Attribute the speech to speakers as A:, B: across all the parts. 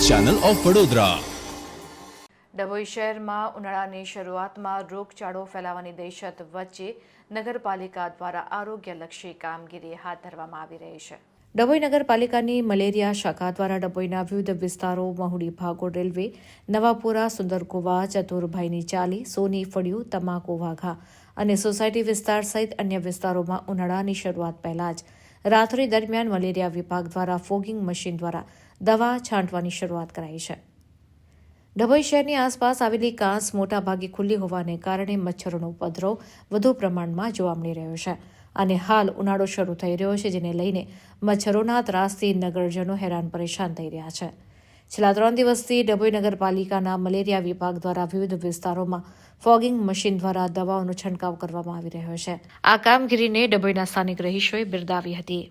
A: Channel of Vadodara.
B: Dabhoi શહેરમાં ઉનાળાની શરૂઆતમાં રોગચાળો ફેલાવાની દહેશત વચ્ચે નગરપાલિકા દ્વારા આરોગ્યલક્ષી કામગીરી હાથ ધરવામાં આવી રહી છે। ડભોઈ નગરપાલિકાની મલેરિયા શાખા દ્વારા ડભોઈના વિવિધ વિસ્તારો મહુડી ભાગોળ રેલવે નવાપુરા સુંદરકુવા ચતુરભાઈની ચાલી સોની ફળિયું તમાકુ વાઘા અને સોસાયટી વિસ્તાર સહિત અન્ય વિસ્તારોમાં ઉનાળાની શરૂઆત પહેલા જ રાત્રિ દરમિયાન મલેરિયા વિભાગ દ્વારા ફોગિંગ મશીન દ્વારા દવા છાંટવાની શરૂઆત કરાઈ છે। ડભોઈ શહેરની આસપાસ આવેલી કાંસ મોટાભાગે ખુલ્લી હોવાને કારણે મચ્છરોનો ઉપદ્રવ વધુ પ્રમાણમાં જોવા મળી રહ્યો છે અને હાલ ઉનાળો શરૂ થઈ રહ્યો છે, જેને લઈને મચ્છરોના ત્રાસથી નગરજનો હેરાન પરેશાન થઈ રહ્યા છે। છેલ્લા 3 દિવસથી ડભોઈ નગરપાલિકાના મલેરિયા વિભાગ દ્વારા વિવિધ વિસ્તારોમાં ફોગિંગ મશીન દ્વારા દવાઓનો છંટકાવ કરવામાં આવી રહ્યો છે। આ કામગીરીને ડભોઈના સ્થાનિક રહીશોએ બિરદાવી હતી।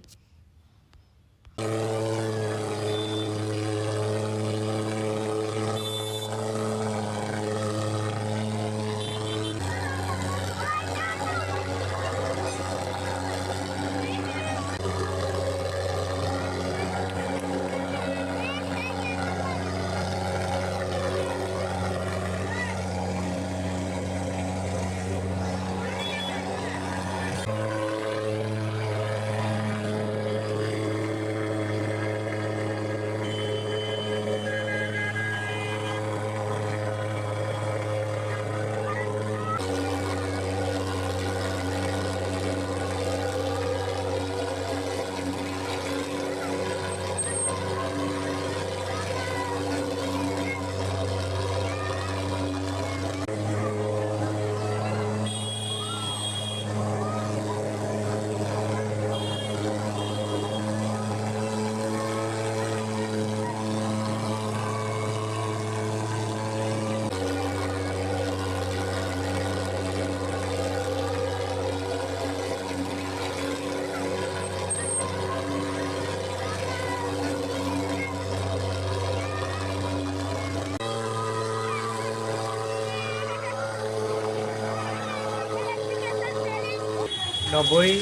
C: ડભોઈ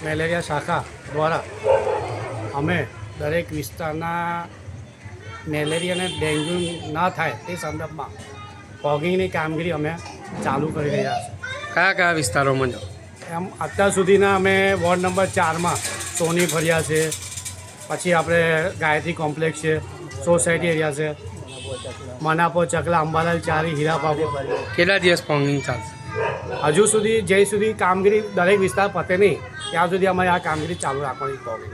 C: મેલેરિયા શાખા દ્વારા અમે દરેક વિસ્તારના મેલેરિયા અને ડેન્ગ્યુ ના થાય તે સંદર્ભમાં ફોગિંગની કામગીરી અમે ચાલુ કરી રહ્યા છીએ।
D: કયા વિસ્તારોમાં જો
C: એમ અત્યાર સુધીના અમે વોર્ડ નંબર 4માં સોની ફળિયા છે, પછી આપણે ગાયત્રી કોમ્પ્લેક્સ છે, સોસાયટી એરિયા છે, મનાપો ચકલા અંબાલાલ ચારી હીરાપાપો।
D: કેટલા દિવસ ફોગિંગ ચાલશે?
C: હજુ સુધી જ્યાં સુધી કામગીરી દરેક વિસ્તાર પતે નહીં ત્યાં સુધી અમારે આ કામગીરી ચાલુ રાખવાની ફોગિંગ।